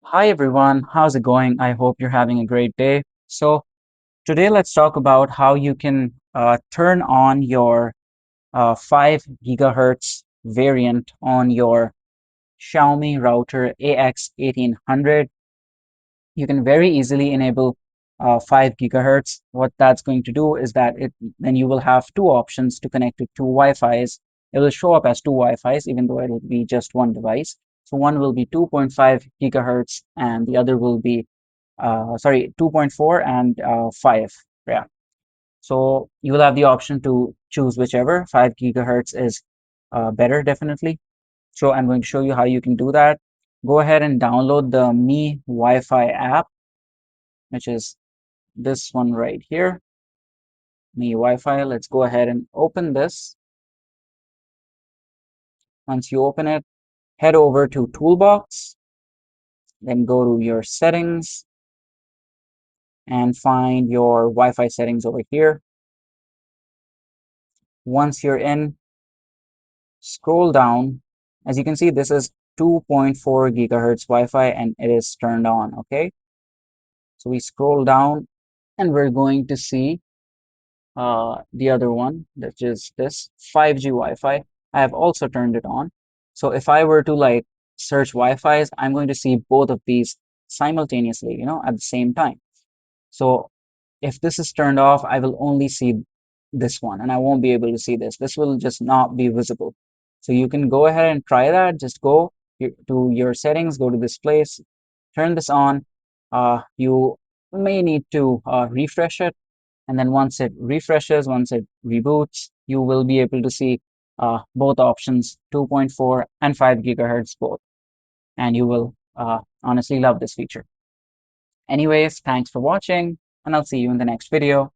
Hi everyone, how's it going? I hope you're having a great day. So, today let's talk about how you can turn on your 5 gigahertz variant on your Xiaomi router AX1800. You can very easily enable 5 gigahertz. What that's going to do is that then you will have two options to connect to two Wi-Fis. It will show up as two Wi-Fis, even though it will be just one device. So one will be 2.5 gigahertz and the other will be sorry, 2.4 and 5. Yeah. So you will have the option to choose whichever. 5 gigahertz is better, definitely. So I'm going to show you how you can do that. Go ahead and download the Mi Wi-Fi app, which is this one right here, Mi Wi-Fi. Let's go ahead and open this. Once you open it, head over to Toolbox, then go to your settings and find your Wi-Fi settings over here. Once you're in, scroll down. As you can see, this is 2.4 gigahertz Wi-Fi and it is turned on. Okay, so we scroll down and we're going to see the other one, that is this 5G Wi-Fi. I have also turned it on. So if I were to like search Wi-Fi's, I'm going to see both of these simultaneously, at the same time. So if this is turned off, I will only see this one and I won't be able to see this. This will just not be visible. So you can go ahead and try that. Just go to your settings, go to this place, turn this on. You may need to refresh it. And then once it refreshes, once it reboots, you will be able to see both options, 2.4 and 5 gigahertz both. And you will honestly love this feature. Anyways, thanks for watching, and I'll see you in the next video.